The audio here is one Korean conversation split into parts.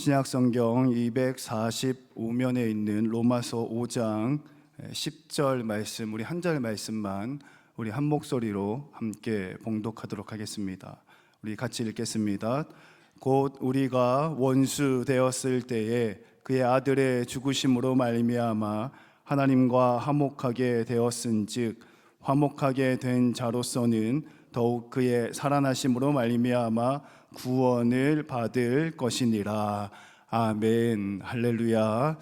신약성경 245면에 있는 로마서 5장 10절 말씀, 우리 한 절 말씀만 우리 한 목소리로 함께 봉독하도록 하겠습니다. 우리 같이 읽겠습니다. 곧 우리가 원수 되었을 때에 그의 아들의 죽으심으로 말미암아 하나님과 화목하게 되었은즉 화목하게 된 자로서는 더욱 그의 살아나심으로 말미암아 구원을 받을 것이니라. 아멘. 할렐루야.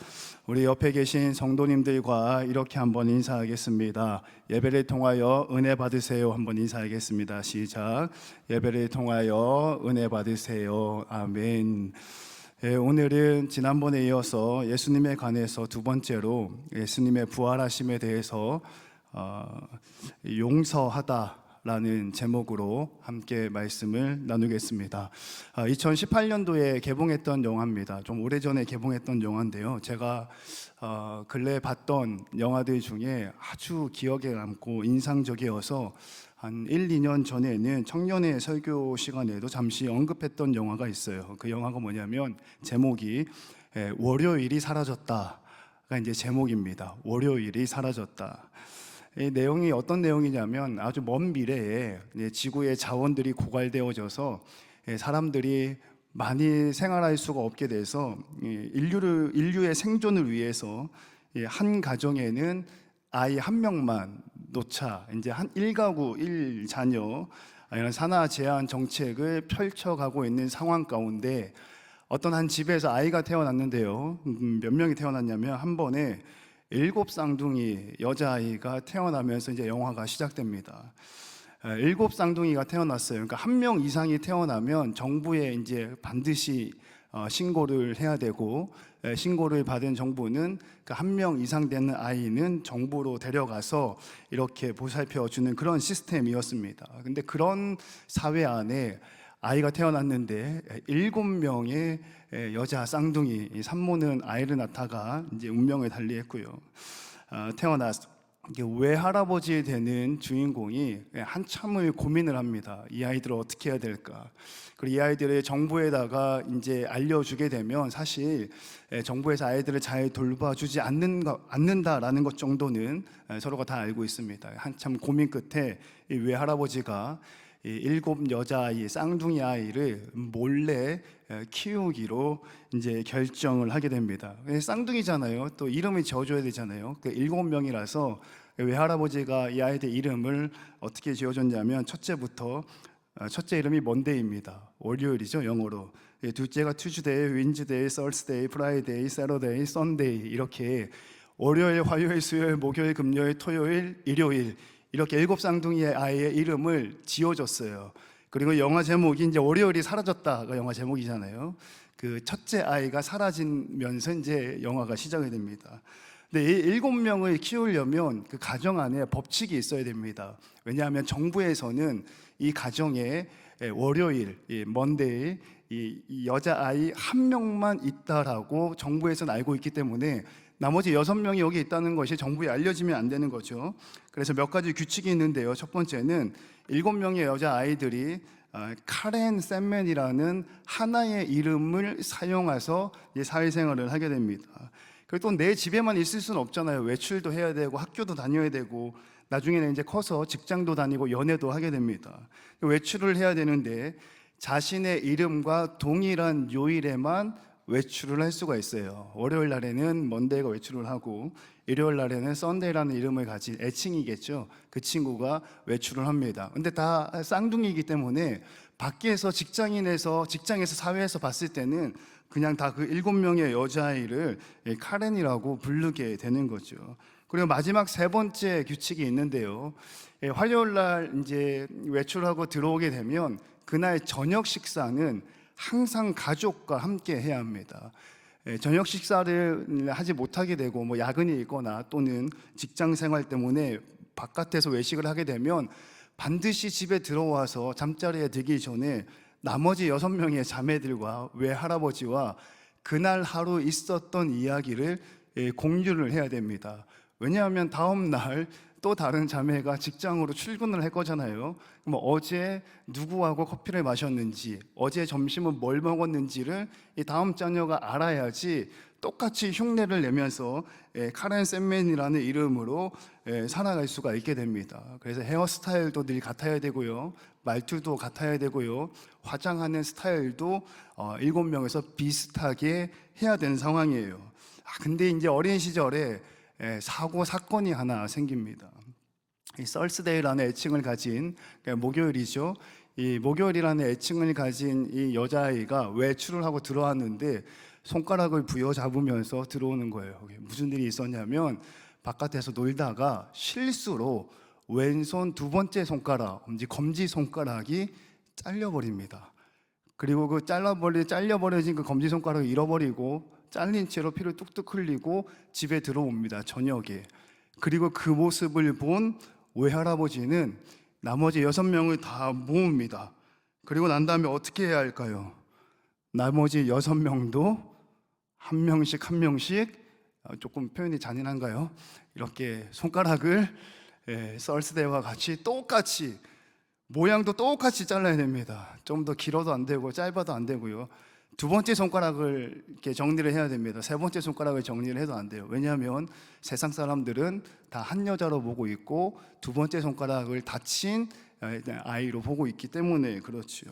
우리 옆에 계신 성도님들과 이렇게 한번 인사하겠습니다. 예배를 통하여 은혜 받으세요. 한번 인사하겠습니다. 시작. 예배를 통하여 은혜 받으세요. 아멘. 오늘은 지난번에 이어서 예수님에 관해서 두 번째로 예수님의 부활하심에 대해서 용서하다 라는 제목으로 함께 말씀을 나누겠습니다. 2018년도에 개봉했던 영화입니다. 좀 오래전에 개봉했던 영화인데요, 제가 근래 봤던 영화들 중에 아주 기억에 남고 인상적이어서 한 1, 2년 전에는 청년의 설교 시간에도 잠시 언급했던 영화가 있어요. 그 영화가 뭐냐면 제목이 월요일이 사라졌다가 이제 제목입니다. 월요일이 사라졌다. 이 내용이 어떤 내용이냐면 아주 먼 미래에 지구의 자원들이 고갈되어져서 사람들이 많이 생활할 수가 없게 돼서 인류의 생존을 위해서 한 가정에는 아이 한 명만 놓자, 이제 한 1가구 1자녀 이런 산하 제한 정책을 펼쳐가고 있는 상황 가운데 어떤 한 집에서 아이가 태어났는데요, 몇 명이 태어났냐면 한 번에 7쌍둥이 여자아이가 태어나면서 이제 영화가 시작됩니다. 7쌍둥이가 태어났어요. 그러니까 한 명 이상이 태어나면 정부에 이제 반드시 신고를 해야 되고, 신고를 받은 정부는 그 한 명 이상 되는 아이는 정부로 데려가서 이렇게 보살펴 주는 그런 시스템이었습니다. 근데 그런 사회 안에 아이가 태어났는데 7명의 여자 쌍둥이 산모는 아이를 낳다가 이제 운명을 달리했고요. 태어나서 외할아버지 되는 주인공이 한참을 고민을 합니다. 이 아이들을 어떻게 해야 될까? 그리고 이 아이들을 정부에다가 이제 알려주게 되면 사실 정부에서 아이들을 잘 돌봐주지 않는다라는 것 정도는 서로가 다 알고 있습니다. 한참 고민 끝에 이 외할아버지가 7 여자아이, 쌍둥이 아이를 몰래 키우기로 이제 결정을 하게 됩니다. 쌍둥이잖아요. 또 이름을 지어줘야 되잖아요. 7명이라서 외할아버지가 이 아이들 이름을 어떻게 지어줬냐면 첫째 이름이 먼데이입니다. 월요일이죠, 영어로. 둘째가 투즈데이, 윈즈데이, 서스데이, 프라이데이, 세러데이, 썬데이, 이렇게 월요일, 화요일, 수요일, 목요일, 금요일, 토요일, 일요일, 이렇게 7쌍둥이의 아이의 이름을 지어줬어요. 그리고 영화 제목이 이제 월요일이 사라졌다가 영화 제목이잖아요. 그 첫째 아이가 사라지면서 이제 영화가 시작이 됩니다. 근데 이 7명을 키우려면 그 가정 안에 법칙이 있어야 됩니다. 왜냐하면 정부에서는 이 가정에 월요일, 먼데이, 이 여자아이 한 명만 있다라고 정부에서는 알고 있기 때문에 나머지 6명이 여기 있다는 것이 정부에 알려지면 안 되는 거죠. 그래서 몇 가지 규칙이 있는데요, 첫 번째는 7명의 여자아이들이 카렌 샘맨이라는 하나의 이름을 사용해서 사회생활을 하게 됩니다. 그리고 또 내 집에만 있을 수는 없잖아요. 외출도 해야 되고 학교도 다녀야 되고 나중에는 이제 커서 직장도 다니고 연애도 하게 됩니다. 외출을 해야 되는데 자신의 이름과 동일한 요일에만 외출을 할 수가 있어요. 월요일 날에는 먼데이가 외출을 하고 일요일 날에는 썬데이라는 이름을 가진 애칭이겠죠, 그 친구가 외출을 합니다. 근데 다 쌍둥이이기 때문에 밖에서 직장에서 사회에서 봤을 때는 그냥 다 그 7명의 여자아이를 카렌이라고 부르게 되는 거죠. 그리고 마지막 세 번째 규칙이 있는데요, 화요일 날 이제 외출하고 들어오게 되면 그날 저녁 식사는 항상 가족과 함께 해야 합니다. 저녁 식사를 하지 못하게 되고 뭐 야근이 있거나 또는 직장 생활 때문에 바깥에서 외식을 하게 되면 반드시 집에 들어와서 잠자리에 들기 전에 나머지 6명의 자매들과 외할아버지와 그날 하루 있었던 이야기를 공유를 해야 됩니다. 왜냐하면 다음 날 또 다른 자매가 직장으로 출근을 할 거잖아요. 그럼 어제 누구하고 커피를 마셨는지, 어제 점심은 뭘 먹었는지를 이 다음 자녀가 알아야지 똑같이 흉내를 내면서 카렌 샌맨이라는 이름으로 살아갈 수가 있게 됩니다. 그래서 헤어스타일도 늘 같아야 되고요, 말투도 같아야 되고요, 화장하는 스타일도 7명에서 비슷하게 해야 되는 상황이에요. 근데 이제 어린 시절에 사고 사건이 하나 생깁니다. 이 썰스데이라는 애칭을 가진, 그러니까 목요일이죠. 이 목요일이라는 애칭을 가진 이 여자아이가 외출을 하고 들어왔는데 손가락을 부여잡으면서 들어오는 거예요. 무슨 일이 있었냐면 바깥에서 놀다가 실수로 왼손 두 번째 손가락, 검지 손가락이 잘려버립니다. 그리고 그 잘려버려진 그 검지 손가락을 잃어버리고 잘린 채로 피를 뚝뚝 흘리고 집에 들어옵니다, 저녁에. 그리고 그 모습을 본 외할아버지는 나머지 6명을 다 모읍니다. 그리고 난 다음에 어떻게 해야 할까요? 나머지 6명도 한 명씩 한 명씩, 조금 표현이 잔인한가요? 이렇게 손가락을 썰스데이와 같이 똑같이, 모양도 똑같이 잘라야 됩니다. 좀 더 길어도 안 되고 짧아도 안 되고요. 두 번째 손가락을 이렇게 정리를 해야 됩니다. 세 번째 손가락을 정리를 해도 안 돼요. 왜냐하면 세상 사람들은 다 한 여자로 보고 있고 두 번째 손가락을 다친 아이로 보고 있기 때문에 그렇죠.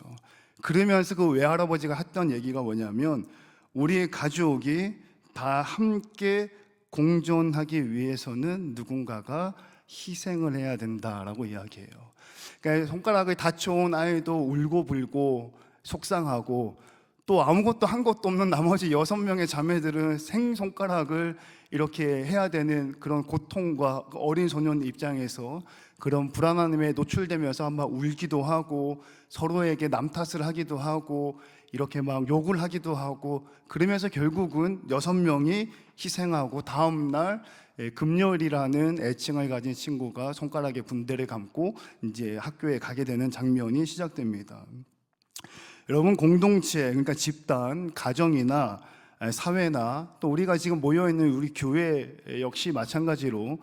그러면서 그 외할아버지가 했던 얘기가 뭐냐면, 우리 가족이 다 함께 공존하기 위해서는 누군가가 희생을 해야 된다라고 이야기해요. 그러니까 손가락을 다쳐온 아이도 울고불고 속상하고, 또 아무것도 한 것도 없는 나머지 6명의 자매들은 생손가락을 이렇게 해야 되는 그런 고통과 어린 소년 입장에서 그런 불안함에 노출되면서 아마 울기도 하고 서로에게 남 탓을 하기도 하고 이렇게 막 욕을 하기도 하고, 그러면서 결국은 6명이 희생하고 다음날 금요일이라는 애칭을 가진 친구가 손가락에 분대를 감고 이제 학교에 가게 되는 장면이 시작됩니다. 여러분, 공동체, 그러니까 집단, 가정이나 사회나 또 우리가 지금 모여있는 우리 교회 역시 마찬가지로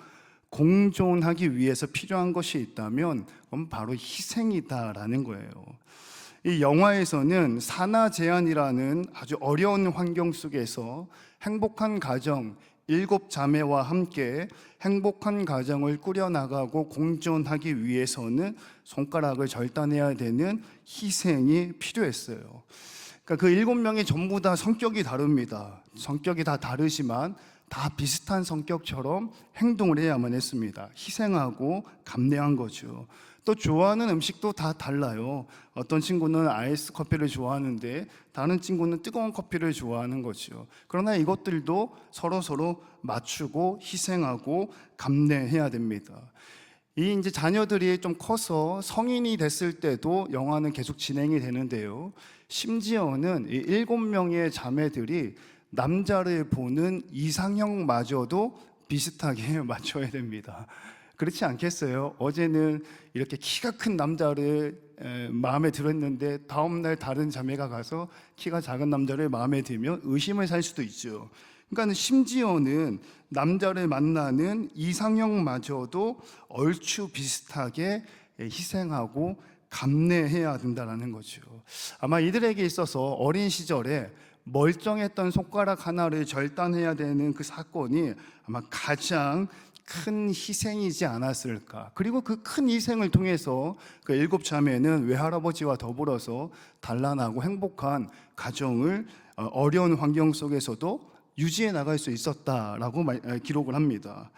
공존하기 위해서 필요한 것이 있다면 그건 바로 희생이다라는 거예요. 이 영화에서는 사나 제안이라는 아주 어려운 환경 속에서 행복한 가정, 7자매와 함께 행복한 가정을 꾸려나가고 공존하기 위해서는 손가락을 절단해야 되는 희생이 필요했어요. 그러니까 그 7명이 전부 다 성격이 다릅니다. 성격이 다 다르지만 다 비슷한 성격처럼 행동을 해야만 했습니다. 희생하고 감내한 거죠. 또 좋아하는 음식도 다 달라요. 어떤 친구는 아이스 커피를 좋아하는데 다른 친구는 뜨거운 커피를 좋아하는 거죠. 그러나 이것들도 서로 맞추고 희생하고 감내해야 됩니다. 이 이제 자녀들이 좀 커서 성인이 됐을 때도 영화는 계속 진행이 되는데요. 심지어는 이 7명의 자매들이 남자를 보는 이상형마저도 비슷하게 맞춰야 됩니다. 그렇지 않겠어요? 어제는 이렇게 키가 큰 남자를 마음에 들었는데 다음날 다른 자매가 가서 키가 작은 남자를 마음에 들면 의심을 살 수도 있죠. 그러니까 심지어는 남자를 만나는 이상형마저도 얼추 비슷하게 희생하고 감내해야 된다는 거죠. 아마 이들에게 있어서 어린 시절에 멀쩡했던 손가락 하나를 절단해야 되는 그 사건이 아마 가장 큰 희생이지 않았을까. 그리고 그 큰 희생을 통해서 그 7자매는 외할아버지와 더불어서 단란하고 행복한 가정을 어려운 환경 속에서도 유지해 나갈 수 있었다라고 기록을 합니다.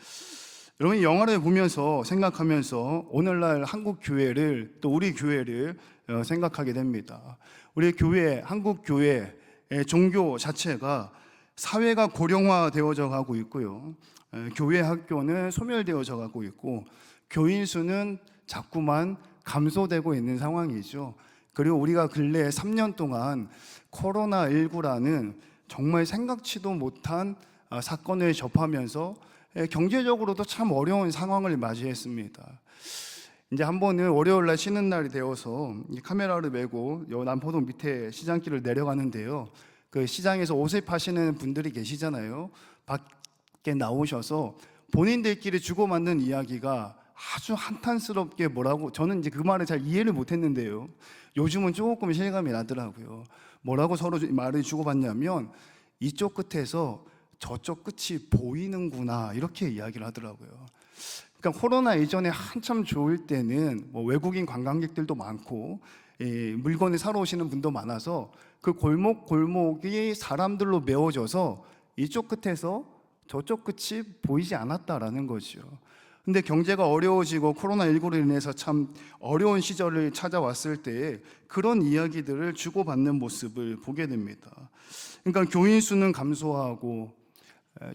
여러분, 영화를 보면서 생각하면서 오늘날 한국 교회를, 또 우리 교회를 생각하게 됩니다. 우리 교회, 한국 교회의 종교 자체가 사회가 고령화되어져 가고 있고요, 교회 학교는 소멸되어져 가고 있고 교인 수는 자꾸만 감소되고 있는 상황이죠. 그리고 우리가 근래 3년 동안 코로나19라는 정말 생각지도 못한 사건을 접하면서 경제적으로도 참 어려운 상황을 맞이했습니다. 이제 한 번은 월요일 날 쉬는 날이 되어서 카메라를 메고 남포동 밑에 시장길을 내려가는데요, 그 시장에서 옷을 파시는 분들이 계시잖아요. 밖에 나오셔서 본인들끼리 주고받는 이야기가 아주 한탄스럽게 뭐라고, 저는 이제 그 말을 잘 이해를 못했는데요. 요즘은 조금 실감이 나더라고요. 뭐라고 서로 말을 주고받냐면 이쪽 끝에서 저쪽 끝이 보이는구나 이렇게 이야기를 하더라고요. 그러니까 코로나 이전에 한참 좋을 때는 뭐 외국인 관광객들도 많고 물건을 사러 오시는 분도 많아서 그 골목이 사람들로 메워져서 이쪽 끝에서 저쪽 끝이 보이지 않았다라는 거죠. 근데 경제가 어려워지고 코로나19로 인해서 참 어려운 시절을 찾아왔을 때 그런 이야기들을 주고받는 모습을 보게 됩니다. 그러니까 교인 수는 감소하고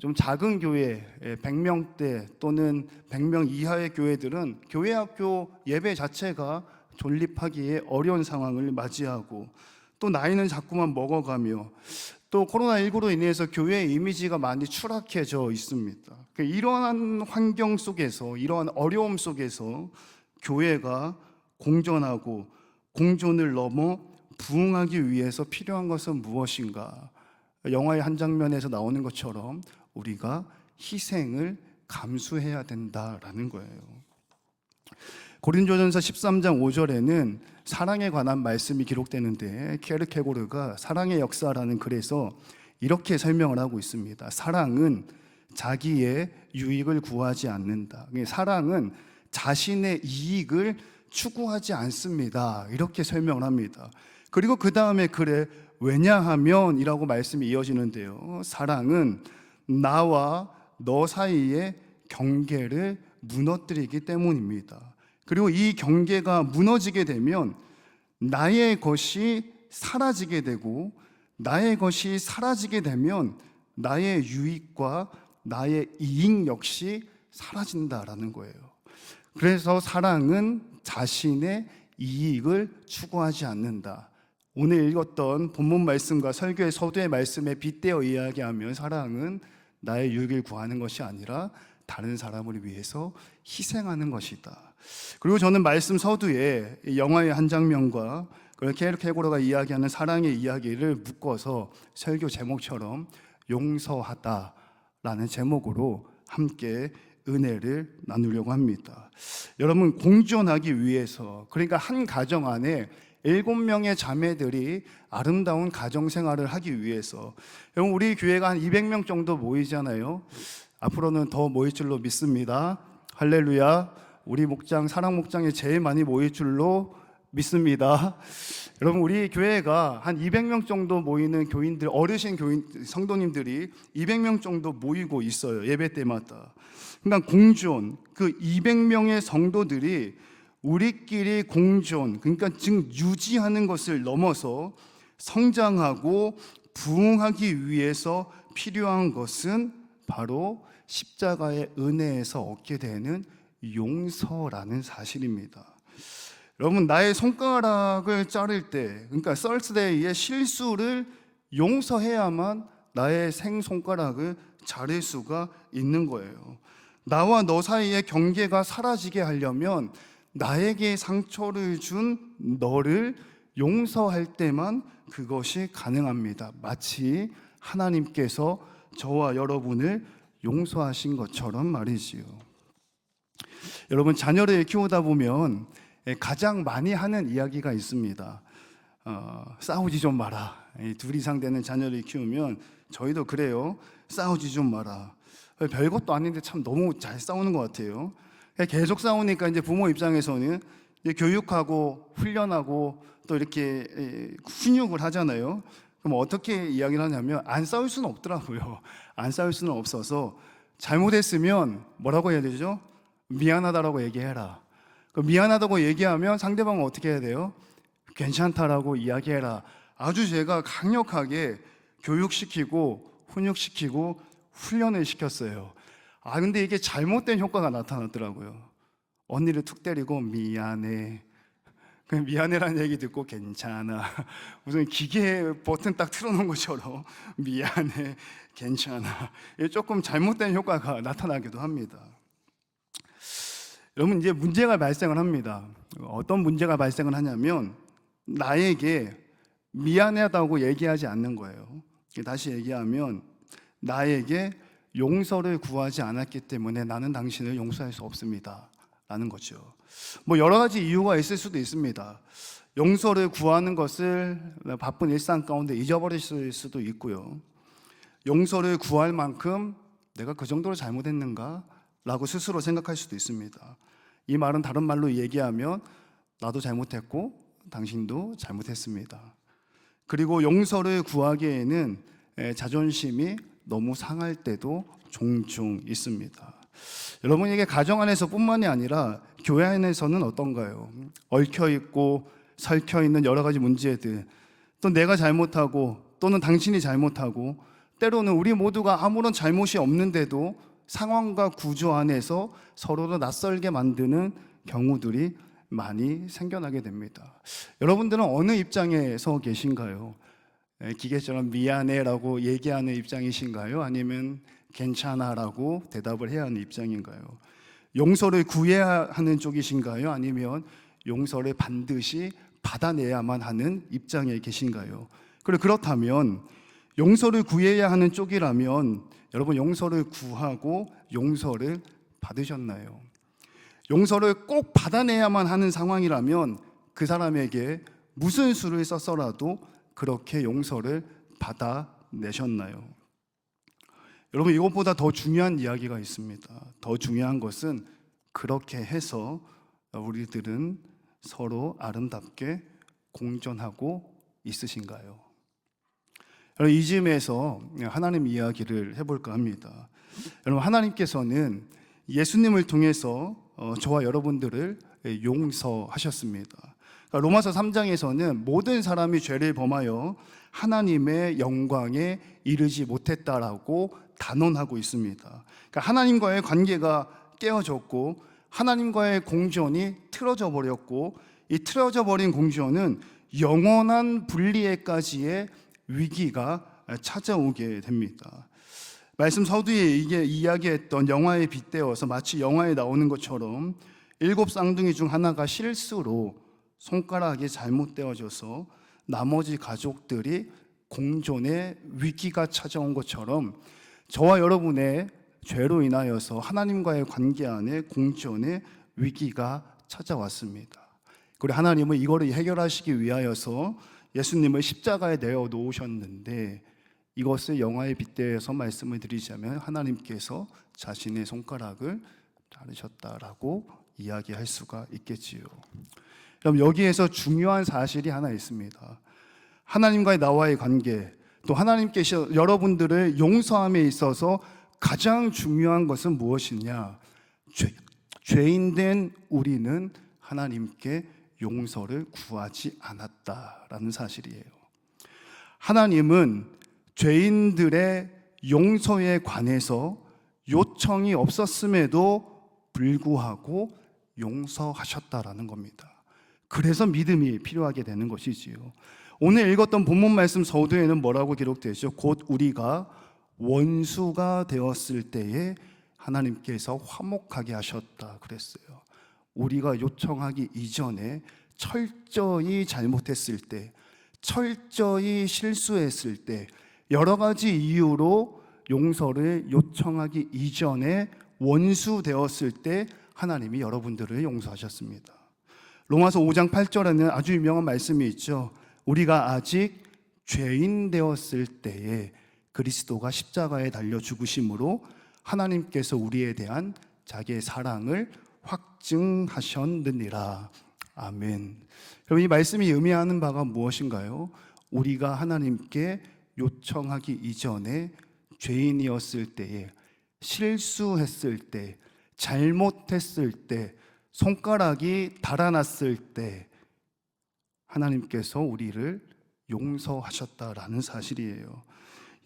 좀 작은 교회, 100명대 또는 100명 이하의 교회들은 교회 학교 예배 자체가 존립하기에 어려운 상황을 맞이하고, 또 나이는 자꾸만 먹어가며, 또 코로나19로 인해서 교회의 이미지가 많이 추락해져 있습니다. 이러한 환경 속에서, 이러한 어려움 속에서 교회가 공존하고 공존을 넘어 부흥하기 위해서 필요한 것은 무엇인가? 영화의 한 장면에서 나오는 것처럼 우리가 희생을 감수해야 된다라는 거예요. 고린도전서 13장 5절에는 사랑에 관한 말씀이 기록되는데, 케르케고르가 사랑의 역사라는 글에서 이렇게 설명을 하고 있습니다. 사랑은 자기의 유익을 구하지 않는다. 사랑은 자신의 이익을 추구하지 않습니다. 이렇게 설명을 합니다. 그리고 그 다음에 글에 왜냐하면 이라고 말씀이 이어지는데요. 사랑은 나와 너 사이의 경계를 무너뜨리기 때문입니다. 그리고 이 경계가 무너지게 되면 나의 것이 사라지게 되고, 나의 것이 사라지게 되면 나의 유익과 나의 이익 역시 사라진다라는 거예요. 그래서 사랑은 자신의 이익을 추구하지 않는다. 오늘 읽었던 본문 말씀과 설교의 서두의 말씀에 빗대어 이야기하면 사랑은 나의 유익을 구하는 것이 아니라 다른 사람을 위해서 희생하는 것이다. 그리고 저는 말씀 서두에 영화의 한 장면과 케르케고르가 이야기하는 사랑의 이야기를 묶어서 설교 제목처럼 용서하다라는 제목으로 함께 은혜를 나누려고 합니다. 여러분, 공존하기 위해서, 그러니까 한 가정 안에 7명의 자매들이 아름다운 가정생활을 하기 위해서, 여러분 우리 교회가 한 200명 정도 모이잖아요. 앞으로는 더 모일 줄로 믿습니다. 할렐루야. 우리 목장, 사랑 목장에 제일 많이 모일 줄로 믿습니다. 여러분 우리 교회가 한 200명 정도 모이는 교인들, 어르신 교인 성도님들이 200명 정도 모이고 있어요. 예배 때마다. 그러니까 공존, 그 200명의 성도들이 우리끼리 공존, 그러니까 즉 유지하는 것을 넘어서 성장하고 부흥하기 위해서 필요한 것은 바로 십자가의 은혜에서 얻게 되는 용서라는 사실입니다. 여러분, 나의 손가락을 자를 때, 그러니까 썰스데이의 실수를 용서해야만 나의 생손가락을 자를 수가 있는 거예요. 나와 너 사이의 경계가 사라지게 하려면 나에게 상처를 준 너를 용서할 때만 그것이 가능합니다. 마치 하나님께서 저와 여러분을 용서하신 것처럼 말이지요. 여러분, 자녀를 키우다 보면 가장 많이 하는 이야기가 있습니다. 싸우지 좀 마라. 2 이상 되는 자녀를 키우면 저희도 그래요. 싸우지 좀 마라. 별것도 아닌데 참 너무 잘 싸우는 것 같아요. 계속 싸우니까 이제 부모 입장에서는 이제 교육하고 훈련하고 또 이렇게 훈육을 하잖아요. 그럼 어떻게 이야기를 하냐면 안 싸울 수는 없더라고요. 안 싸울 수는 없어서 잘못했으면 뭐라고 해야 되죠? 미안하다라고 얘기해라. 미안하다고 얘기하면 상대방은 어떻게 해야 돼요? 괜찮다라고 이야기해라. 아주 제가 강력하게 교육시키고 훈육시키고 훈련을 시켰어요. 근데 이게 잘못된 효과가 나타났더라고요. 언니를 툭 때리고 미안해. 그냥 미안해라는 얘기 듣고 괜찮아. 무슨 기계 버튼 딱 틀어놓은 것처럼 미안해, 괜찮아. 조금 잘못된 효과가 나타나기도 합니다. 여러분, 이제 문제가 발생을 합니다. 어떤 문제가 발생을 하냐면 나에게 미안하다고 얘기하지 않는 거예요. 다시 얘기하면 나에게 용서를 구하지 않았기 때문에 나는 당신을 용서할 수 없습니다 라는 거죠. 뭐 여러 가지 이유가 있을 수도 있습니다. 용서를 구하는 것을 바쁜 일상 가운데 잊어버리실 수도 있고요. 용서를 구할 만큼 내가 그 정도로 잘못했는가? 라고 스스로 생각할 수도 있습니다. 이 말은 다른 말로 얘기하면 나도 잘못했고 당신도 잘못했습니다. 그리고 용서를 구하기에는 자존심이 너무 상할 때도 종종 있습니다. 여러분, 이게 가정 안에서 뿐만이 아니라 교회 안에서는 어떤가요? 얽혀있고 설켜있는 여러 가지 문제들, 또 내가 잘못하고 또는 당신이 잘못하고, 때로는 우리 모두가 아무런 잘못이 없는데도 상황과 구조 안에서 서로를 낯설게 만드는 경우들이 많이 생겨나게 됩니다. 여러분들은 어느 입장에 서 계신가요? 기계처럼 미안해라고 얘기하는 입장이신가요? 아니면 괜찮아라고 대답을 해야 하는 입장인가요? 용서를 구해야 하는 쪽이신가요? 아니면 용서를 반드시 받아내야만 하는 입장에 계신가요? 그리고 그렇다면 용서를 구해야 하는 쪽이라면 여러분, 용서를 구하고 용서를 받으셨나요? 용서를 꼭 받아내야만 하는 상황이라면 그 사람에게 무슨 수를 썼어라도 그렇게 용서를 받아내셨나요? 여러분, 이것보다 더 중요한 이야기가 있습니다. 더 중요한 것은 그렇게 해서 우리들은 서로 아름답게 공존하고 있으신가요? 여러분, 이쯤에서 하나님 이야기를 해볼까 합니다. 여러분, 하나님께서는 예수님을 통해서 저와 여러분들을 용서하셨습니다. 그러니까 로마서 3장에서는 모든 사람이 죄를 범하여 하나님의 영광에 이르지 못했다라고 단언하고 있습니다. 그러니까 하나님과의 관계가 깨어졌고 하나님과의 공존이 틀어져 버렸고, 이 틀어져 버린 공존은 영원한 분리에까지의 위기가 찾아오게 됩니다. 말씀 서두에 이게 이야기했던 영화에 빗대어서 마치 영화에 나오는 것처럼 7 쌍둥이 중 하나가 실수로 손가락이 잘못되어져서 나머지 가족들이 공존의 위기가 찾아온 것처럼 저와 여러분의 죄로 인하여서 하나님과의 관계 안에 공존의 위기가 찾아왔습니다. 그리고 하나님은 이거를 해결하시기 위하여서 예수님을 십자가에 내어 놓으셨는데, 이것을 영화에 빗대어서 말씀을 드리자면 하나님께서 자신의 손가락을 자르셨다라고 이야기할 수가 있겠지요. 그럼 여기에서 중요한 사실이 하나 있습니다. 하나님과의 나와의 관계, 또 하나님께서 여러분들을 용서함에 있어서 가장 중요한 것은 무엇이냐? 죄인된 우리는 하나님께 용서를 구하지 않았다라는 사실이에요. 하나님은 죄인들의 용서에 관해서 요청이 없었음에도 불구하고 용서하셨다라는 겁니다. 그래서 믿음이 필요하게 되는 것이지요. 오늘 읽었던 본문 말씀 서두에는 뭐라고 기록되죠? 곧 우리가 원수가 되었을 때에 하나님께서 화목하게 하셨다 그랬어요. 우리가 요청하기 이전에 철저히 잘못했을 때, 철저히 실수했을 때, 여러 가지 이유로 용서를 요청하기 이전에 원수 되었을 때 하나님이 여러분들을 용서하셨습니다. 로마서 5장 8절에는 아주 유명한 말씀이 있죠. 우리가 아직 죄인 되었을 때에 그리스도가 십자가에 달려 죽으심으로 하나님께서 우리에 대한 자기의 사랑을 확증하셨느니라. 아멘. 여러분, 이 말씀이 의미하는 바가 무엇인가요? 우리가 하나님께 요청하기 이전에 죄인이었을 때에, 실수했을 때, 잘못했을 때, 손가락이 달아났을 때 하나님께서 우리를 용서하셨다라는 사실이에요.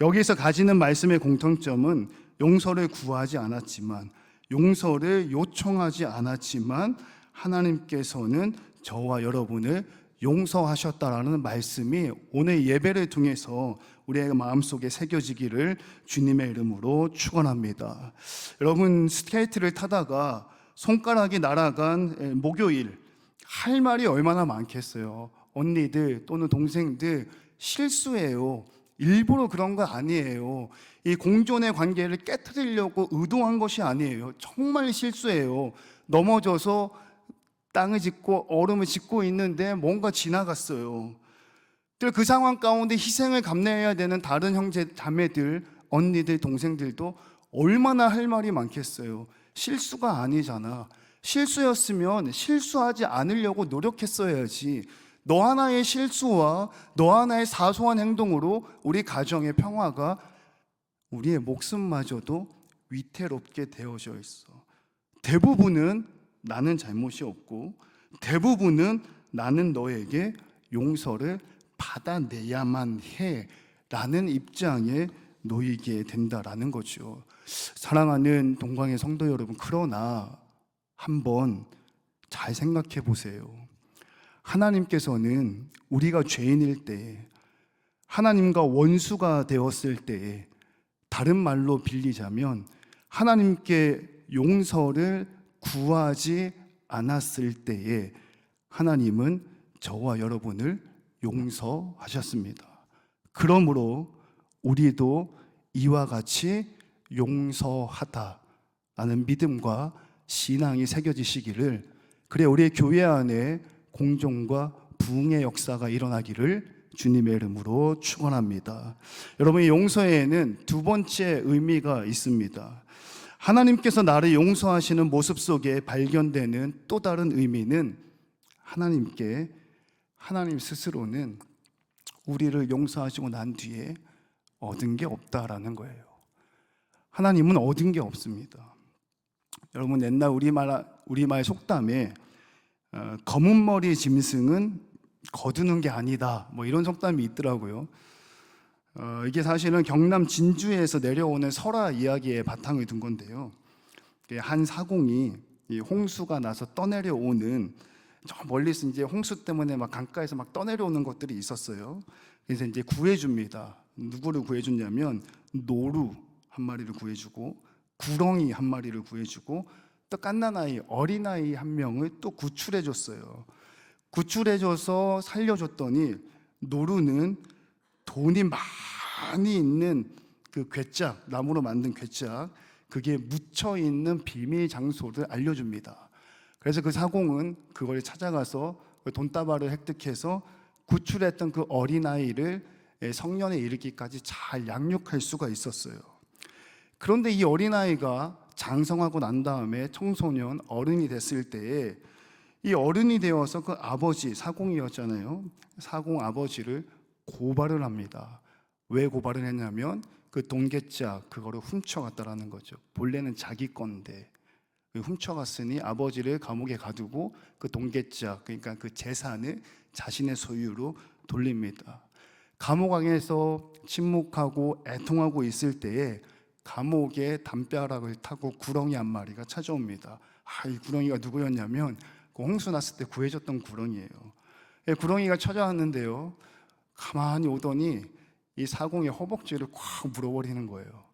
여기서 가지는 말씀의 공통점은 용서를 구하지 않았지만, 용서를 요청하지 않았지만 하나님께서는 저와 여러분을 용서하셨다라는 말씀이 오늘 예배를 통해서 우리의 마음속에 새겨지기를 주님의 이름으로 축원합니다. 여러분, 스케이트를 타다가 손가락이 날아간 목요일, 할 말이 얼마나 많겠어요. 언니들 또는 동생들 실수해요. 일부러 그런 거 아니에요. 이 공존의 관계를 깨트리려고 의도한 것이 아니에요. 정말 실수예요. 넘어져서 땅을 짚고 얼음을 짚고 있는데 뭔가 지나갔어요. 그 상황 가운데 희생을 감내해야 되는 다른 형제, 자매들, 언니들, 동생들도 얼마나 할 말이 많겠어요. 실수가 아니잖아. 실수였으면 실수하지 않으려고 노력했어야지. 너 하나의 실수와 너 하나의 사소한 행동으로 우리 가정의 평화가, 우리의 목숨마저도 위태롭게 되어져 있어. 대부분은 나는 잘못이 없고, 대부분은 나는 너에게 용서를 받아내야만 해 라는 입장에 놓이게 된다라는 거죠. 사랑하는 동광의 성도 여러분, 그러나 한번 잘 생각해 보세요. 하나님께서는 우리가 죄인일 때, 하나님과 원수가 되었을 때, 다른 말로 빌리자면 하나님께 용서를 구하지 않았을 때에 하나님은 저와 여러분을 용서하셨습니다. 그러므로 우리도 이와 같이 용서하다라는 믿음과 신앙이 새겨지시기를, 그래 우리의 교회 안에 공존과 부흥의 역사가 일어나기를 주님의 이름으로 축원합니다. 여러분, 용서에는 두 번째 의미가 있습니다. 하나님께서 나를 용서하시는 모습 속에 발견되는 또 다른 의미는, 하나님 스스로는 우리를 용서하시고 난 뒤에 얻은 게 없다라는 거예요. 하나님은 얻은 게 없습니다. 여러분, 옛날 우리말 속담에 검은 머리 짐승은 거두는 게 아니다, 뭐 이런 속담이 있더라고요. 이게 사실은 경남 진주에서 내려오는 설화 이야기에 바탕을 둔 건데요. 한 사공이 홍수가 나서 떠내려오는, 저 멀리서 이제 홍수 때문에 막 강가에서 막 떠내려오는 것들이 있었어요. 그래서 이제 구해줍니다. 누구를 구해줬냐면 노루 한 마리를 구해주고, 구렁이 한 마리를 구해주고, 또 갓난아이, 어린아이 한 명을 또 구출해줬어요. 구출해줘서 살려줬더니 노루는 돈이 많이 있는 그 괴짝, 나무로 만든 괴짝, 그게 묻혀있는 비밀 장소를 알려줍니다. 그래서 그 사공은 그걸 찾아가서 돈다발을 획득해서 구출했던 그 어린아이를 성년에 이르기까지 잘 양육할 수가 있었어요. 그런데 이 어린아이가 장성하고 난 다음에 청소년, 어른이 됐을 때에 이 어른이 되어서 그 아버지, 사공이었잖아요. 사공 아버지를 고발을 합니다. 왜 고발을 했냐면 그 돈괴짝, 그거를 훔쳐갔다라는 거죠. 본래는 자기 건데 훔쳐갔으니 아버지를 감옥에 가두고 그 돈괴짝, 그러니까 그 재산을 자신의 소유로 돌립니다. 감옥 안에서 침묵하고 애통하고 있을 때에 감옥에 담벼락을 타고 구렁이 한 마리가 찾아옵니다. 이 구렁이가 누구였냐면 그 홍수 났을 때 구해줬던 구렁이에요. 구렁이가 찾아왔는데요, 가만히 오더니 이 사공의 허벅지를 콱 물어버리는 거예요.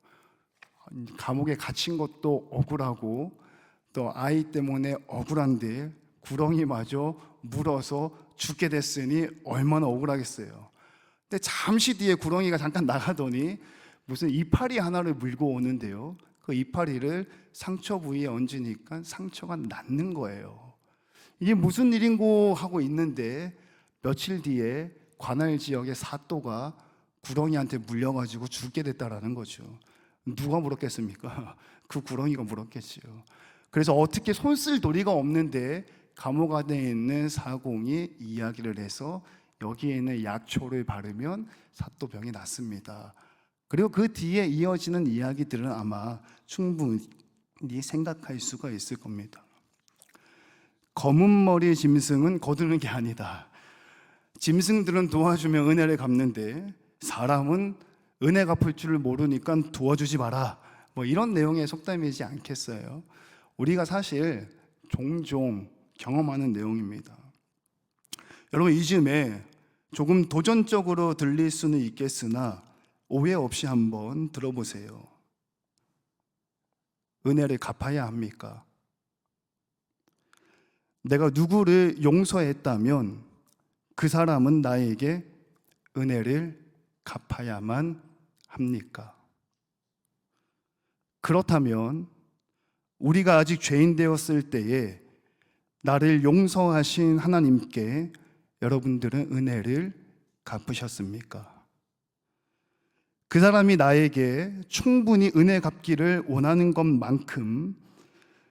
감옥에 갇힌 것도 억울하고 또 아이 때문에 억울한데 구렁이마저 물어서 죽게 됐으니 얼마나 억울하겠어요. 근데 잠시 뒤에 구렁이가 잠깐 나가더니 무슨 이파리 하나를 물고 오는데요, 그 이파리를 상처 부위에 얹으니까 상처가 낫는 거예요. 이게 무슨 일인고 하고 있는데 며칠 뒤에 관할 지역의 사또가 구렁이한테 물려가지고 죽게 됐다라는 거죠. 누가 물었겠습니까? 그 구렁이가 물었겠지요. 그래서 어떻게 손 쓸 도리가 없는데 감옥 안에 있는 사공이 이야기를 해서 여기에 있는 약초를 바르면 사또병이 낫습니다. 그리고 그 뒤에 이어지는 이야기들은 아마 충분히 생각할 수가 있을 겁니다. 검은 머리 짐승은 거두는 게 아니다. 짐승들은 도와주면 은혜를 갚는데 사람은 은혜 갚을 줄을 모르니까 도와주지 마라, 뭐 이런 내용의 속담이지 않겠어요? 우리가 사실 종종 경험하는 내용입니다. 여러분, 이쯤에 조금 도전적으로 들릴 수는 있겠으나 오해 없이 한번 들어보세요. 은혜를 갚아야 합니까? 내가 누구를 용서했다면 그 사람은 나에게 은혜를 갚아야만 합니까? 그렇다면 우리가 아직 죄인 되었을 때에 나를 용서하신 하나님께 여러분들은 은혜를 갚으셨습니까? 그 사람이 나에게 충분히 은혜 갚기를 원하는 것만큼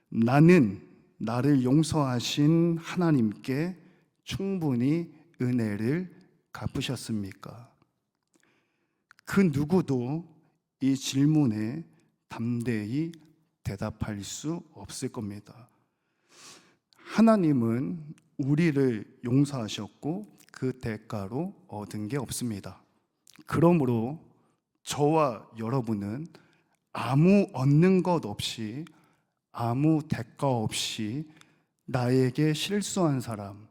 나는 나를 용서하신 하나님께 충분히 은혜를 갚으셨습니까? 그 누구도 이 질문에 담대히 대답할 수 없을 겁니다. 하나님은 우리를 용서하셨고 그 대가로 얻은 게 없습니다. 그러므로 저와 여러분은 아무 얻는 것 없이, 아무 대가 없이 나에게 실수한 사람,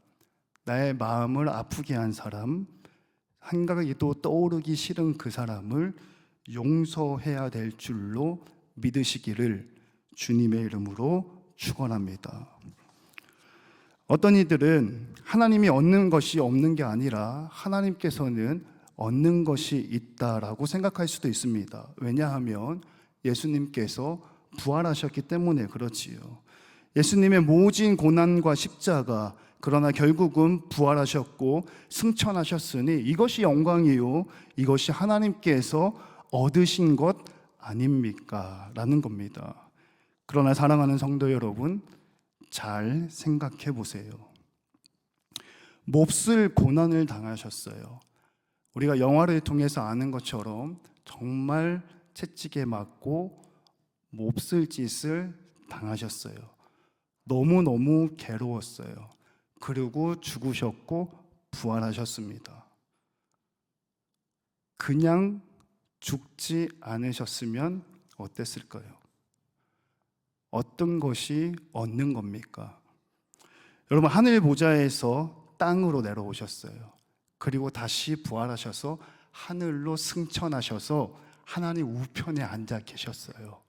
나의 마음을 아프게 한 사람, 한가기도 떠오르기 싫은 그 사람을 용서해야 될 줄로 믿으시기를 주님의 이름으로 축원합니다. 어떤 이들은 하나님이 얻는 것이 없는 게 아니라 하나님께서는 얻는 것이 있다라고 생각할 수도 있습니다. 왜냐하면 예수님께서 부활하셨기 때문에 그렇지요. 예수님의 모진 고난과 십자가, 그러나 결국은 부활하셨고 승천하셨으니 이것이 영광이요, 이것이 하나님께서 얻으신 것 아닙니까? 라는 겁니다. 그러나 사랑하는 성도 여러분, 잘 생각해 보세요. 몹쓸 고난을 당하셨어요. 우리가 영화를 통해서 아는 것처럼 정말 채찍에 맞고 몹쓸 짓을 당하셨어요. 너무너무 괴로웠어요. 그리고 죽으셨고 부활하셨습니다. 그냥 죽지 않으셨으면 어땠을까요? 어떤 것이 얻는 겁니까? 여러분, 하늘 보좌에서 땅으로 내려오셨어요. 그리고 다시 부활하셔서 하늘로 승천하셔서 하나님 우편에 앉아 계셨어요.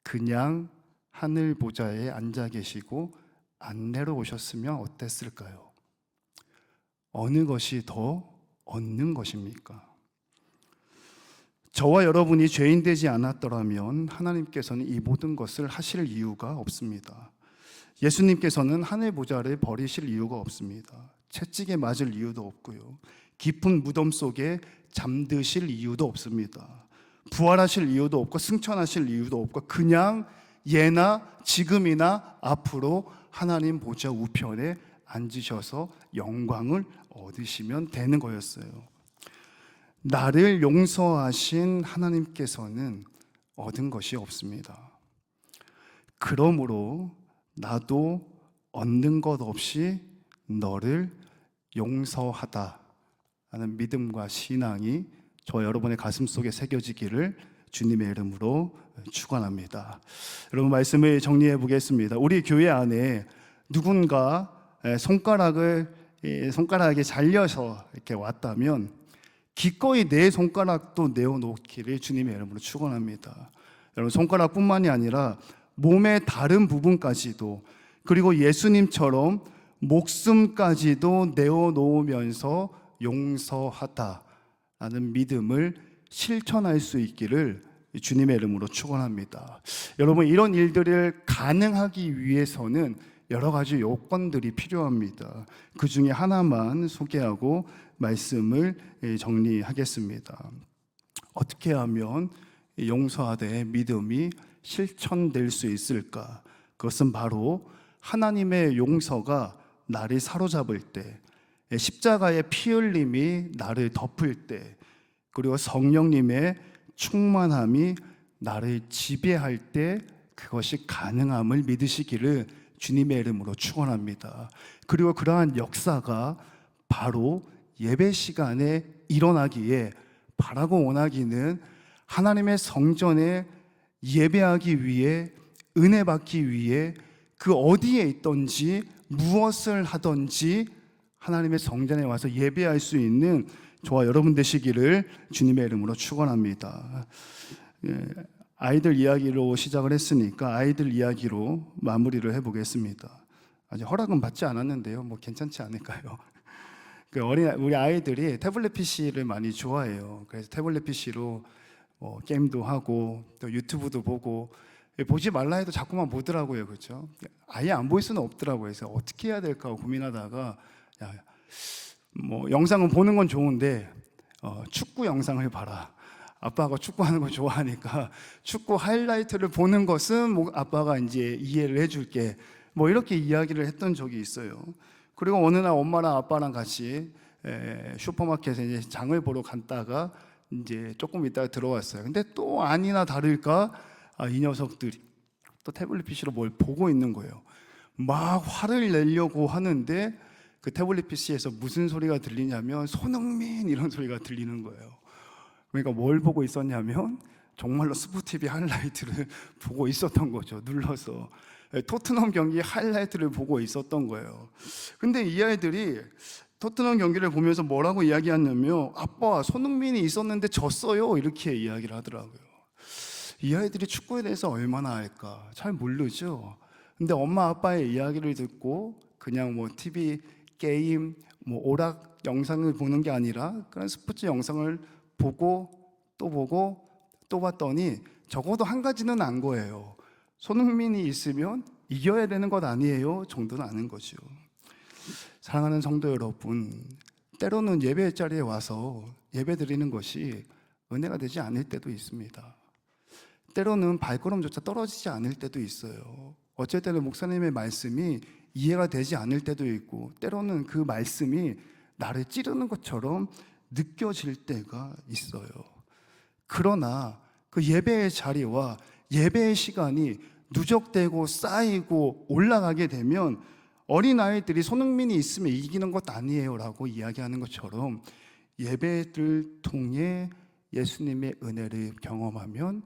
그냥 하늘 보좌에 앉아 계시고 안 내려오셨으면 어땠을까요? 어느 것이 더 얻는 것입니까? 저와 여러분이 죄인 되지 않았더라면 하나님께서는 이 모든 것을 하실 이유가 없습니다. 예수님께서는 하늘 보좌를 버리실 이유가 없습니다. 채찍에 맞을 이유도 없고요. 깊은 무덤 속에 잠드실 이유도 없습니다. 부활하실 이유도 없고 승천하실 이유도 없고 그냥 예나 지금이나 앞으로 하나님 보좌 우편에 앉으셔서 영광을 얻으시면 되는 거였어요. 나를 용서하신 하나님께서는 얻은 것이 없습니다. 그러므로 나도 얻는 것 없이 너를 용서하다 라는 믿음과 신앙이 저 여러분의 가슴 속에 새겨지기를 주님의 이름으로 축원합니다. 여러분, 말씀을 정리해 보겠습니다. 우리 교회 안에 누군가 손가락에 잘려서 이렇게 왔다면 기꺼이 내 손가락도 내어놓기를 주님의 이름으로 축원합니다. 여러분, 손가락뿐만이 아니라 몸의 다른 부분까지도, 그리고 예수님처럼 목숨까지도 내어놓으면서 용서하다라는 믿음을 실천할 수 있기를 주님의 이름으로 축원합니다. 여러분, 이런 일들을 가능하기 위해서는 여러 가지 요건들이 필요합니다. 그 중에 하나만 소개하고 말씀을 정리하겠습니다. 어떻게 하면 용서하되 믿음이 실천될 수 있을까? 그것은 바로 하나님의 용서가 나를 사로잡을 때, 십자가의 피 흘림이 나를 덮을 때, 그리고 성령님의 충만함이 나를 지배할 때 그것이 가능함을 믿으시기를 주님의 이름으로 축원합니다. 그리고 그러한 역사가 바로 예배 시간에 일어나기에 바라고 원하기는 하나님의 성전에 예배하기 위해, 은혜 받기 위해 그 어디에 있든지 무엇을 하든지 하나님의 성전에 와서 예배할 수 있는 저와 여러분 되시기를 주님의 이름으로 축원합니다. 아이들 이야기로 시작을 했으니까 아이들 이야기로 마무리를 해보겠습니다. 아직 허락은 받지 않았는데요, 뭐 괜찮지 않을까요? 우리 아이들이 태블릿 PC를 많이 좋아해요. 그래서 태블릿 PC로 게임도 하고 또 유튜브도 보고, 보지 말라 해도 자꾸만 보더라고요. 그렇죠? 아예 안 볼 수는 없더라고요. 그래서 어떻게 해야 될까 고민하다가, 야, 영상은 보는 건 좋은데 축구 영상을 봐라. 아빠가 축구하는 거 좋아하니까 축구 하이라이트를 보는 것은 아빠가 이제 이해를 해줄게. 이렇게 이야기를 했던 적이 있어요. 그리고 어느 날 엄마랑 아빠랑 같이 슈퍼마켓에 이제 장을 보러 갔다가 이제 조금 있다가 들어왔어요. 근데 또 아니나 다를까 이 녀석들이 또 태블릿 PC로 뭘 보고 있는 거예요. 막 화를 내려고 하는데 그 태블릿 PC에서 무슨 소리가 들리냐면 손흥민 이런 소리가 들리는 거예요. 그러니까 뭘 보고 있었냐면 정말로 스포티비 하이라이트를 보고 있었던 거죠. 눌러서 토트넘 경기 하이라이트를 보고 있었던 거예요. 근데 이 아이들이 토트넘 경기를 보면서 뭐라고 이야기하냐면 아빠, 손흥민이 있었는데 졌어요 이렇게 이야기를 하더라고요. 이 아이들이 축구에 대해서 얼마나 알까 잘 모르죠. 근데 엄마 아빠의 이야기를 듣고 그냥 TV 게임 오락 영상을 보는 게 아니라 그런 스포츠 영상을 보고 또 봤더니 적어도 한 가지는 안 거예요. 손흥민이 있으면 이겨야 되는 것 아니에요 정도는 아는 거죠. 사랑하는 성도 여러분, 때로는 예배 자리에 와서 예배 드리는 것이 은혜가 되지 않을 때도 있습니다. 때로는 발걸음조차 떨어지지 않을 때도 있어요. 어쩔 때는 목사님의 말씀이 이해가 되지 않을 때도 있고, 때로는 그 말씀이 나를 찌르는 것처럼 느껴질 때가 있어요. 그러나 그 예배의 자리와 예배의 시간이 누적되고 쌓이고 올라가게 되면 어린아이들이 손흥민이 있으면 이기는 것 아니에요 라고 이야기하는 것처럼 예배를 통해 예수님의 은혜를 경험하면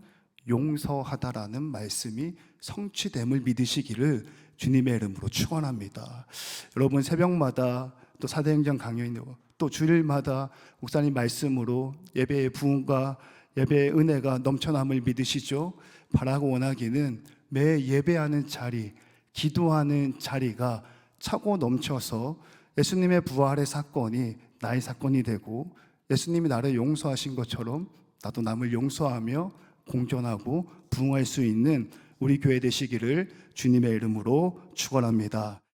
용서하다라는 말씀이 성취됨을 믿으시기를 주님의 이름으로 축원합니다. 여러분, 새벽마다 또 사도행전 강연이고 또 주일마다 목사님 말씀으로 예배의 부흥과 예배의 은혜가 넘쳐남을 믿으시죠? 바라고 원하기는 매 예배하는 자리, 기도하는 자리가 차고 넘쳐서 예수님의 부활의 사건이 나의 사건이 되고, 예수님이 나를 용서하신 것처럼 나도 남을 용서하며 공존하고 부흥할 수 있는 우리 교회 되시기를 주님의 이름으로 축원합니다.